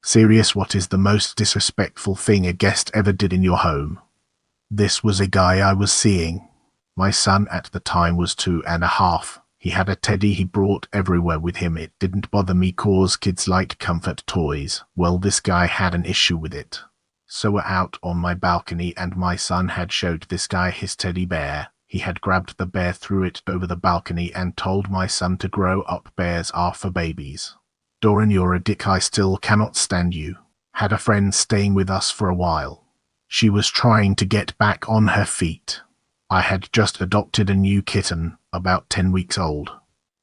Serious, what is the most disrespectful thing a guest ever did in your home? This was a guy I was seeing. My son at the time was 2.5. He had a teddy he brought everywhere with him. It didn't bother me cause kids like comfort toys. Well, this guy had an issue with it. So we're out on my balcony and my son had showed this guy his teddy bear. He had grabbed the bear, threw it over the balcony and told my son to grow up, bears are for babies. Doran, you're a dick, I still cannot stand you. Had a friend staying with us for a while. She was trying to get back on her feet. I had just adopted a new kitten, about 10 weeks old.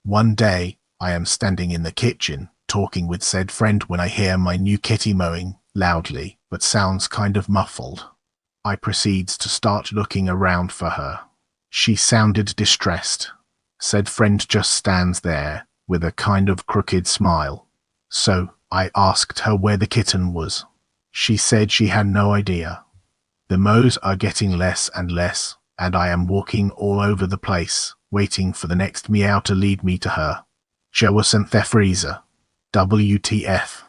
One day, I am standing in the kitchen, talking with said friend when I hear my new kitty mowing, loudly, but sounds kind of muffled. I proceeds to start looking around for her. She sounded distressed. Said friend just stands there, with a kind of crooked smile. So, I asked her where the kitten was. She said she had no idea. The mows are getting less and less, and I am walking all over the place, waiting for the next meow to lead me to her. Show us in the freezer. WTF.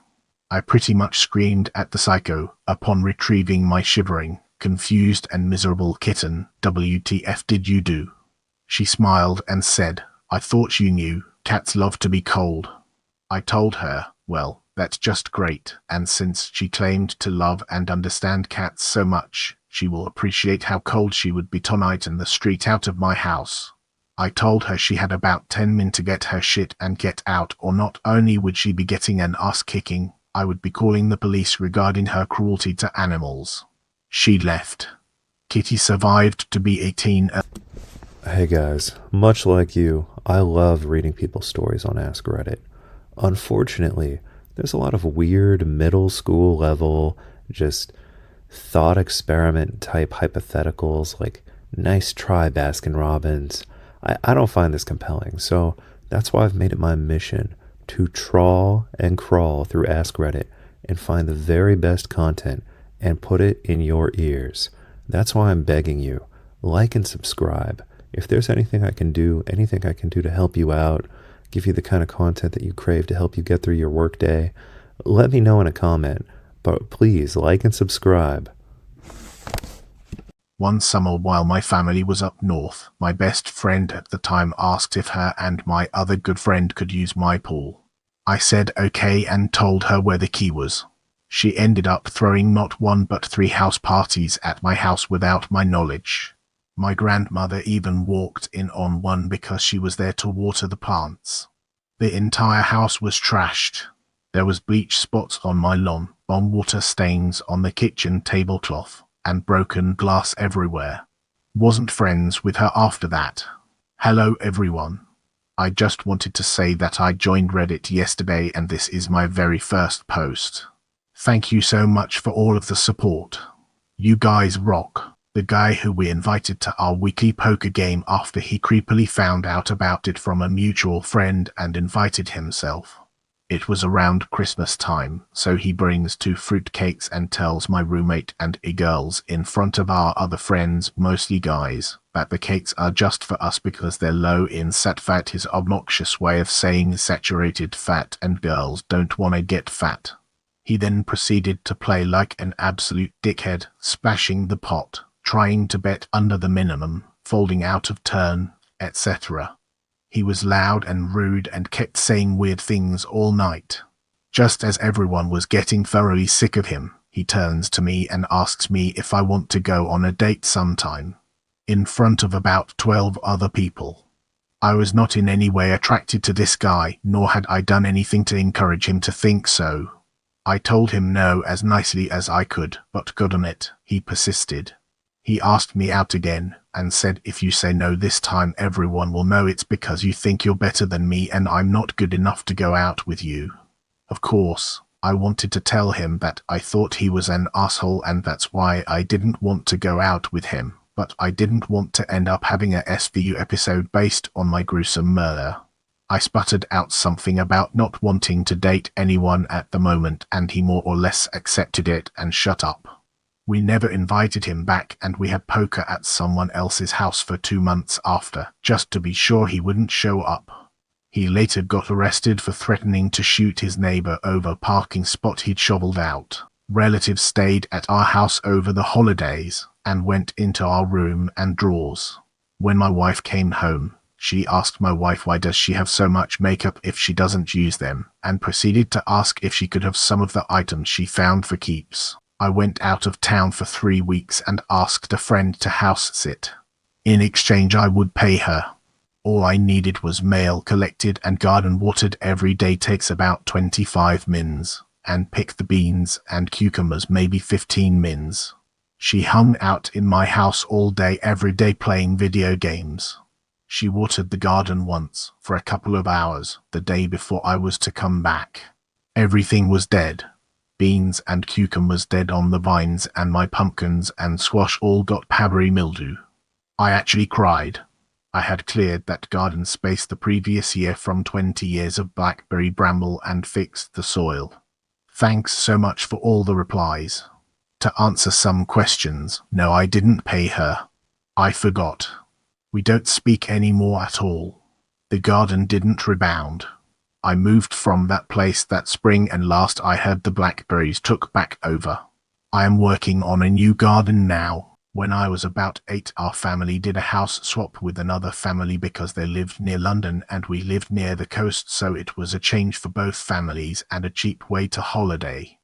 I pretty much screamed at the psycho upon retrieving my shivering, confused and miserable kitten. WTF did you do? She smiled and said, I thought you knew, cats love to be cold. I told her, well, that's just great, and since she claimed to love and understand cats so much, she will appreciate how cold she would be tonight in the street out of my house. I told her she had about 10 min to get her shit and get out, or not only would she be getting an ass kicking, I would be calling the police regarding her cruelty to animals. She left. Kitty survived to be 18. Hey guys, much like you, I love reading people's stories on Ask Reddit. Unfortunately, there's a lot of weird middle school level, just thought experiment type hypotheticals like nice try Baskin Robbins. I don't find this compelling, so that's why I've made it my mission to trawl and crawl through Ask Reddit and find the very best content and put it in your ears. That's why I'm begging you, like and subscribe. If there's anything I can do to help you out, give you the kind of content that you crave to help you get through your workday, let me know in a comment. But please like and subscribe. One summer while my family was up north, my best friend at the time asked if her and my other good friend could use my pool. I said okay and told her where the key was. She ended up throwing not 1 but 3 house parties at my house without my knowledge. My grandmother even walked in on one because she was there to water the plants. The entire house was trashed. There was bleach spots on my lawn, bomb water stains on the kitchen tablecloth, and broken glass everywhere. Wasn't friends with her after that. Hello everyone. I just wanted to say that I joined Reddit yesterday and this is my very first post. Thank you so much for all of the support. You guys rock. The guy who we invited to our weekly poker game after he creepily found out about it from a mutual friend and invited himself. It was around Christmas time, so he brings 2 fruitcakes and tells my roommate and girls in front of our other friends, mostly guys, that the cakes are just for us because they're low in sat fat, his obnoxious way of saying saturated fat, and girls don't want to get fat. He then proceeded to play like an absolute dickhead, splashing the pot, trying to bet under the minimum, folding out of turn, etc. He was loud and rude and kept saying weird things all night. Just as everyone was getting thoroughly sick of him, he turns to me and asks me if I want to go on a date sometime, in front of about 12 other people. I was not in any way attracted to this guy, nor had I done anything to encourage him to think so. I told him no as nicely as I could, but good on it, he persisted. He asked me out again, and said if you say no this time everyone will know it's because you think you're better than me and I'm not good enough to go out with you. Of course, I wanted to tell him that I thought he was an asshole and that's why I didn't want to go out with him, but I didn't want to end up having a SVU episode based on my gruesome murder. I sputtered out something about not wanting to date anyone at the moment and he more or less accepted it and shut up. We never invited him back and we had poker at someone else's house for 2 months after, just to be sure he wouldn't show up. He later got arrested for threatening to shoot his neighbor over a parking spot he'd shoveled out. Relatives stayed at our house over the holidays and went into our room and drawers. When my wife came home, she asked my wife why does she have so much makeup if she doesn't use them, and proceeded to ask if she could have some of the items she found for keeps. I went out of town for 3 weeks and asked a friend to house sit. In exchange, I would pay her. All I needed was mail collected and garden watered every day, takes about 25 mins, and pick the beans and cucumbers maybe 15 mins. She hung out in my house all day every day playing video games. She watered the garden once for a couple of hours the day before I was to come back. Everything was dead. Beans and cucumbers dead on the vines, and my pumpkins and squash all got powdery mildew. I actually cried. I had cleared that garden space the previous year from 20 years of blackberry bramble and fixed the soil. Thanks so much for all the replies. To answer some questions, no, I didn't pay her. I forgot. We don't speak anymore at all. The garden didn't rebound. I moved from that place that spring, and last I heard the blackberries took back over. I am working on a new garden now. When I was about 8, our family did a house swap with another family because they lived near London and we lived near the coast, so it was a change for both families and a cheap way to holiday.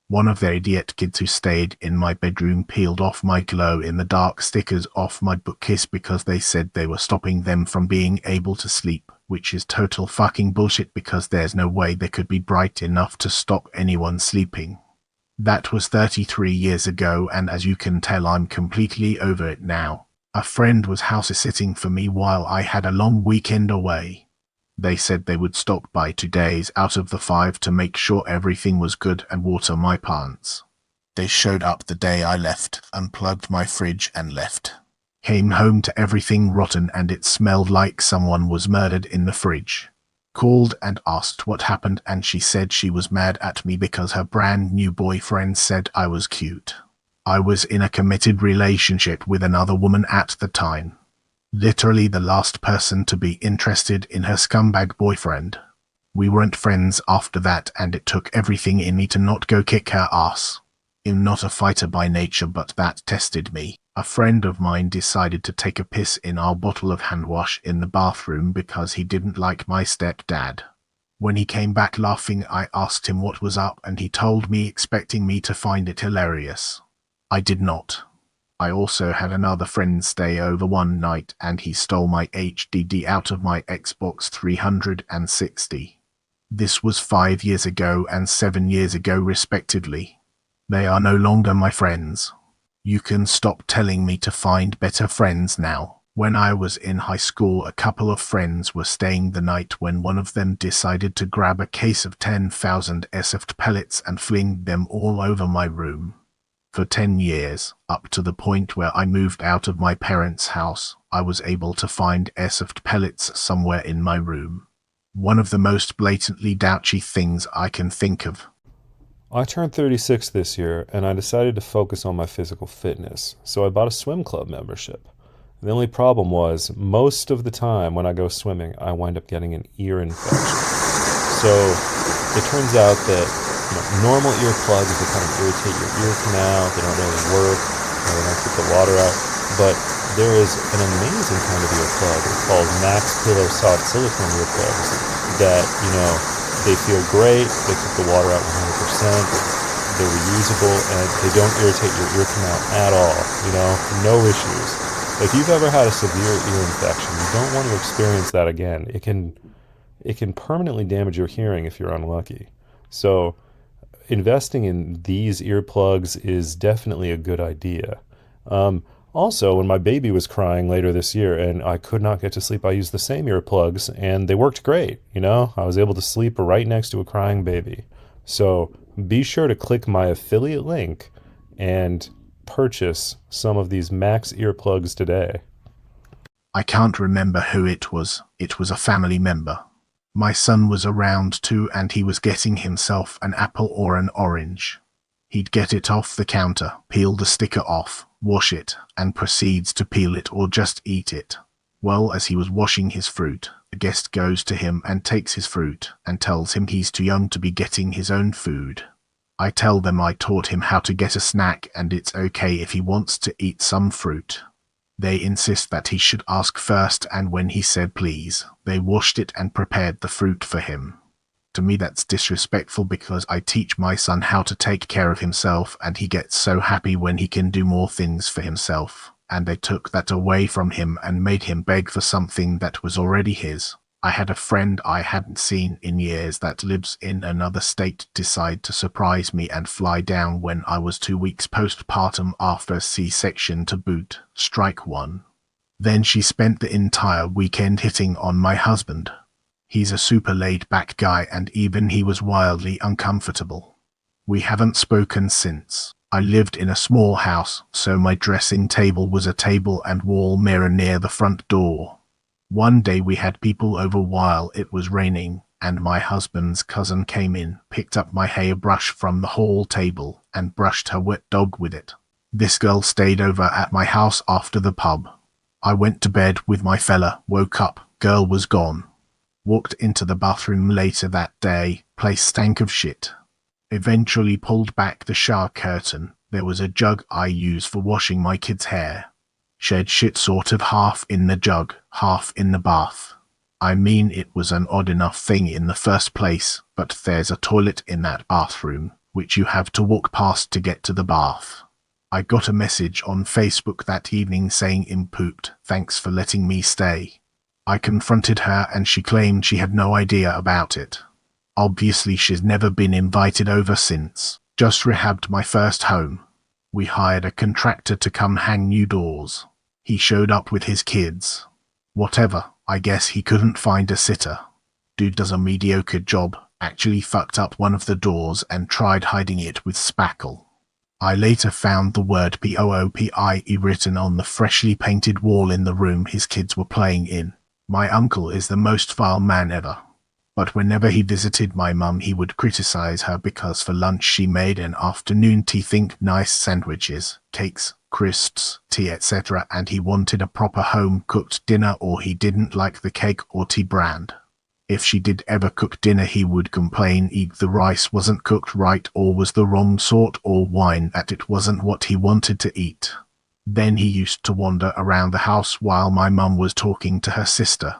One of their idiot kids who stayed in my bedroom peeled off my glow-in-the-dark stickers off my bookcase because they said they were stopping them from being able to sleep, which is total fucking bullshit because there's no way they could be bright enough to stop anyone sleeping. That was 33 years ago, and as you can tell, I'm completely over it now. A friend was house-sitting for me while I had a long weekend away. They said they would stop by 2 days out of the 5 to make sure everything was good and water my plants. They showed up the day I left, unplugged my fridge and left. Came home to everything rotten and it smelled like someone was murdered in the fridge. Called and asked what happened, and she said she was mad at me because her brand new boyfriend said I was cute. I was in a committed relationship with another woman at the time. Literally the last person to be interested in her scumbag boyfriend. We weren't friends after that, and it took everything in me to not go kick her ass. I'm not a fighter by nature, but that tested me. A friend of mine decided to take a piss in our bottle of hand wash in the bathroom because he didn't like my stepdad. When he came back laughing, I asked him what was up, and he told me, expecting me to find it hilarious. I did not. I also had another friend stay over one night, and he stole my HDD out of my Xbox 360. This was 5 years ago and 7 years ago respectively. They are no longer my friends. You can stop telling me to find better friends now. When I was in high school, a couple of friends were staying the night when one of them decided to grab a case of 10,000 airsoft pellets and fling them all over my room. For 10 years, up to the point where I moved out of my parents' house, I was able to find airsoft pellets somewhere in my room. One of the most blatantly douchey things I can think of. I turned 36 this year, and I decided to focus on my physical fitness, so I bought a swim club membership. The only problem was, most of the time when I go swimming, I wind up getting an ear infection. So it turns out that normal earplugs, they kind of irritate your ear canal, they don't really work, they don't keep the water out, but there is an amazing kind of earplug. It's called Mack's Pillow Soft Silicone earplugs that, they feel great, they keep the water out 100%, they're reusable, and they don't irritate your ear canal at all, no issues. If you've ever had a severe ear infection, you don't want to experience that again. It can permanently damage your hearing if you're unlucky. So investing in these earplugs is definitely a good idea. Also, when my baby was crying later this year and I could not get to sleep, I used the same earplugs and they worked great. I was able to sleep right next to a crying baby. So be sure to click my affiliate link and purchase some of these Mack's earplugs today. I can't remember who it was. It was a family member. My son was around too, and he was getting himself an apple or an orange. He'd get it off the counter, peel the sticker off, wash it, and proceeds to peel it or just eat it. Well, as he was washing his fruit, a guest goes to him and takes his fruit and tells him he's too young to be getting his own food. I tell them I taught him how to get a snack and it's okay if he wants to eat some fruit. They insist that he should ask first, and when he said please, they washed it and prepared the fruit for him. To me that's disrespectful because I teach my son how to take care of himself and he gets so happy when he can do more things for himself. And they took that away from him and made him beg for something that was already his. I had a friend I hadn't seen in years that lives in another state decide to surprise me and fly down when I was 2 weeks postpartum after a C-section to boot. Strike one. Then she spent the entire weekend hitting on my husband. He's a super laid-back guy and even he was wildly uncomfortable. We haven't spoken since. I lived in a small house, so my dressing table was a table and wall mirror near the front door. One day we had people over while it was raining, and my husband's cousin came in, picked up my hairbrush from the hall table, and brushed her wet dog with it. This girl stayed over at my house after the pub. I went to bed with my fella, woke up, girl was gone. Walked into the bathroom later that day, place stank of shit. Eventually pulled back the shower curtain. There was a jug I use for washing my kid's hair. Shed shit sort of half in the jug, half in the bath. I mean it was an odd enough thing in the first place, but there's a toilet in that bathroom, which you have to walk past to get to the bath. I got a message on Facebook that evening saying "Im pooped, thanks for letting me stay." I confronted her and she claimed she had no idea about it. Obviously she's never been invited over since. Just rehabbed my first home. We hired a contractor to come hang new doors. He showed up with his kids. Whatever, I guess he couldn't find a sitter. Dude does a mediocre job, actually fucked up one of the doors and tried hiding it with spackle. I later found the word POOPIE written on the freshly painted wall in the room his kids were playing in. My uncle is the most vile man ever. But whenever he visited my mum he would criticize her because for lunch she made an afternoon tea think nice sandwiches, cakes, crisps, tea etc. and he wanted a proper home-cooked dinner or he didn't like the cake or tea brand. If she did ever cook dinner he would complain either the rice wasn't cooked right or was the wrong sort or wine that it wasn't what he wanted to eat. Then he used to wander around the house while my mum was talking to her sister.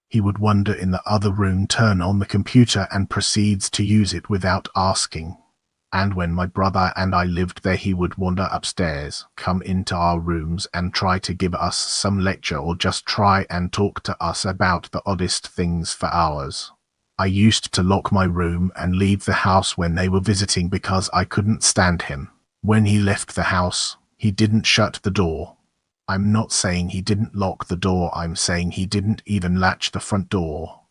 He would wander in the other room, turn on the computer and proceeds to use it without asking. And when my brother and I lived there he would wander upstairs, come into our rooms and try to give us some lecture or just try and talk to us about the oddest things for hours. I used to lock my room and leave the house when they were visiting because I couldn't stand him. When he left the house, he didn't shut the door. I'm not saying he didn't lock the door, I'm saying he didn't even latch the front door.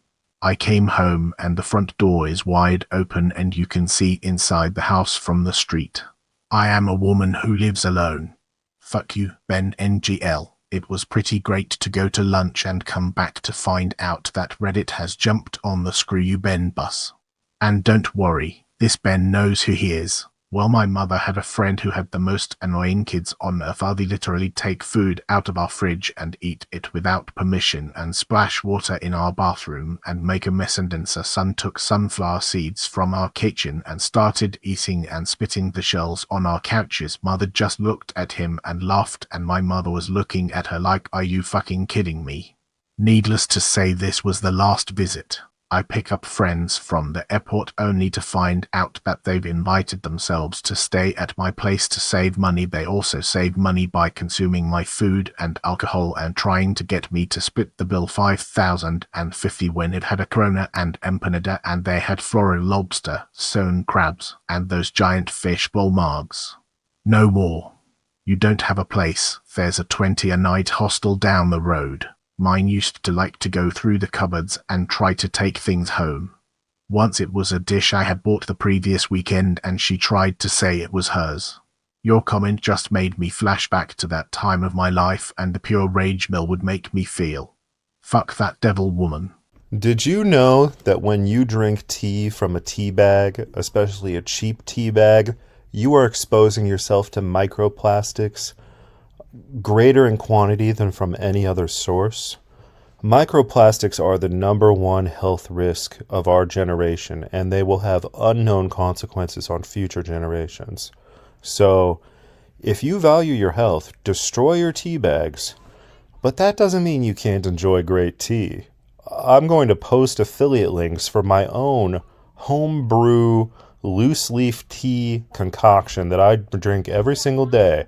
I came home and the front door is wide open and you can see inside the house from the street. I am a woman who lives alone. Fuck you, Ben NGL. It was pretty great to go to lunch and come back to find out that Reddit has jumped on the Screw You Ben bus. And don't worry, this Ben knows who he is. Well, my mother had a friend who had the most annoying kids on earth. They literally take food out of our fridge and eat it without permission and splash water in our bathroom and make a mess, and then her son took sunflower seeds from our kitchen and started eating and spitting the shells on our couches. Mother just looked at him and laughed and my mother was looking at her like, are you fucking kidding me? Needless to say, this was the last visit. I pick up friends from the airport only to find out that they've invited themselves to stay at my place to save money. They also save money by consuming my food and alcohol and trying to get me to split the bill. 5,050 when it had a Corona and empanada and they had floral lobster, sewn crabs, and those giant fishbowl mugs. No more. You don't have a place. There's a 20 a night hostel down the road. Mine used to like to go through the cupboards and try to take things home. Once it was a dish I had bought the previous weekend and she tried to say it was hers. Your comment just made me flash back to that time of my life and the pure rage Mel would make me feel. Fuck that devil woman. Did you know that when you drink tea from a tea bag, especially a cheap tea bag, you are exposing yourself to microplastics greater in quantity than from any other source? Microplastics are the number one health risk of our generation, and they will have unknown consequences on future generations. So, if you value your health, destroy your tea bags. But that doesn't mean you can't enjoy great tea. I'm going to post affiliate links for my own homebrew loose leaf tea concoction that I drink every single day.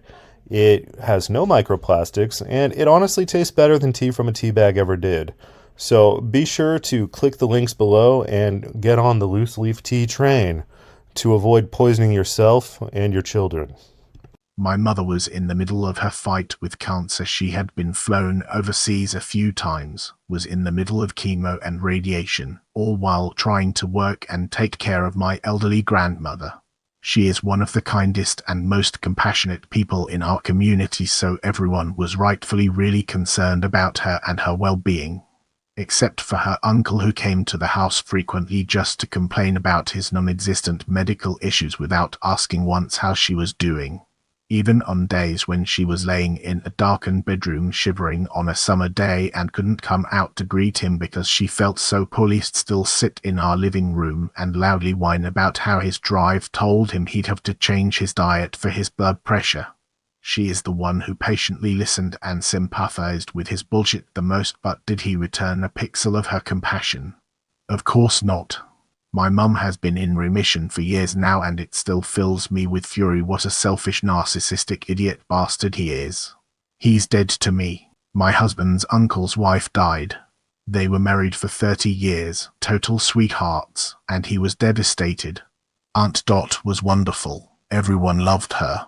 It has no microplastics, and it honestly tastes better than tea from a tea bag ever did. So be sure to click the links below and get on the loose leaf tea train to avoid poisoning yourself and your children. My mother was in the middle of her fight with cancer. She had been flown overseas a few times, was in the middle of chemo and radiation, all while trying to work and take care of my elderly grandmother. She is one of the kindest and most compassionate people in our community, so everyone was rightfully really concerned about her and her well-being. Except for her uncle, who came to the house frequently just to complain about his non-existent medical issues without asking once how she was doing. Even on days when she was laying in a darkened bedroom shivering on a summer day and couldn't come out to greet him because she felt so poorly, still sit in our living room and loudly whine about how his drive told him he'd have to change his diet for his blood pressure. She is the one who patiently listened and sympathized with his bullshit the most, but did he return a pixel of her compassion? Of course not. My mum has been in remission for years now, and it still fills me with fury what a selfish, narcissistic idiot bastard he is. He's dead to me. My husband's uncle's wife died. They were married for 30 years, total sweethearts, and he was devastated. Aunt Dot was wonderful. Everyone loved her.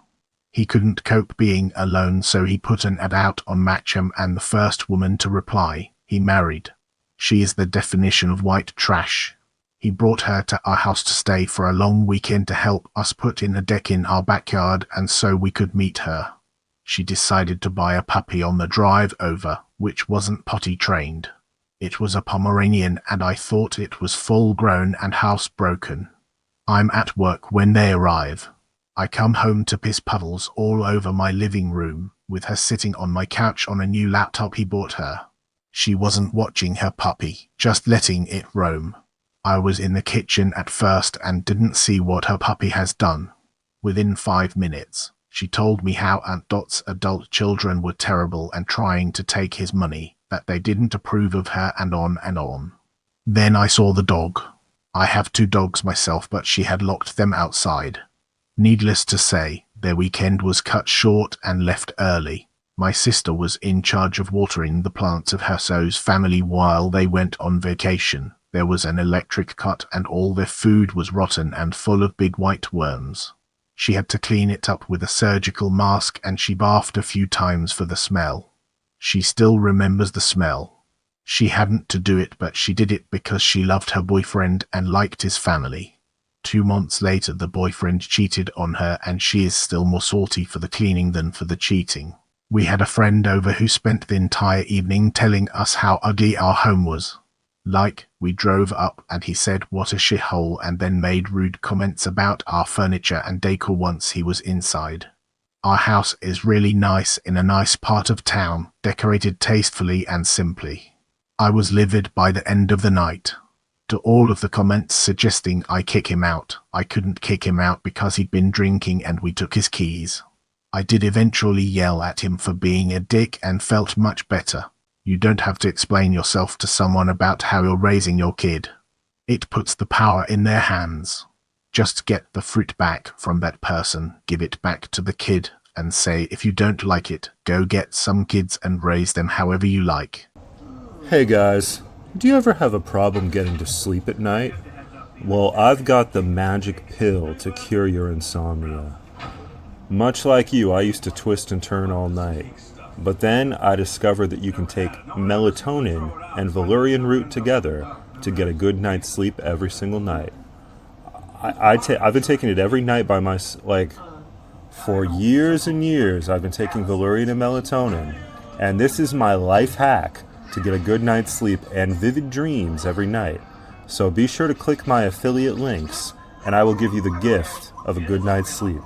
He couldn't cope being alone, so he put an ad out on Matcham, and the first woman to reply, he married. She is the definition of white trash. He brought her to our house to stay for a long weekend to help us put in a deck in our backyard, and so we could meet her. She decided to buy a puppy on the drive over, which wasn't potty trained. It was a Pomeranian, and I thought it was full grown and housebroken. I'm at work when they arrive. I come home to piss puddles all over my living room, with her sitting on my couch on a new laptop he bought her. She wasn't watching her puppy, just letting it roam. I was in the kitchen at first and didn't see what her puppy has done. Within 5 minutes, she told me how Aunt Dot's adult children were terrible and trying to take his money, that they didn't approve of her, and on and on. Then I saw the dog. I have 2 dogs myself, but she had locked them outside. Needless to say, their weekend was cut short and left early. My sister was in charge of watering the plants of her so's family while they went on vacation. There was an electric cut and all their food was rotten and full of big white worms. She had to clean it up with a surgical mask, and she bathed a few times for the smell. She still remembers the smell. She hadn't to do it, but she did it because she loved her boyfriend and liked his family. 2 months later, the boyfriend cheated on her, and she is still more salty for the cleaning than for the cheating. We had a friend over who spent the entire evening telling us how ugly our home was. We drove up and he said what a shithole, and then made rude comments about our furniture and decor once he was inside. Our house is really nice in a nice part of town, decorated tastefully and simply. I was livid by the end of the night. To all of the comments suggesting I kick him out, I couldn't kick him out because he'd been drinking and we took his keys. I did eventually yell at him for being a dick and felt much better. You don't have to explain yourself to someone about how you're raising your kid. It puts the power in their hands. Just get the fruit back from that person, give it back to the kid, and say if you don't like it, go get some kids and raise them however you like. Hey guys, do you ever have a problem getting to sleep at night? Well, I've got the magic pill to cure your insomnia. Much like you, I used to twist and turn all night. But then I discovered that you can take melatonin and Valerian Root together to get a good night's sleep every single night. I've been taking it every night by for years and years. I've been taking Valerian and melatonin, and this is my life hack to get a good night's sleep and vivid dreams every night. So be sure to click my affiliate links, and I will give you the gift of a good night's sleep.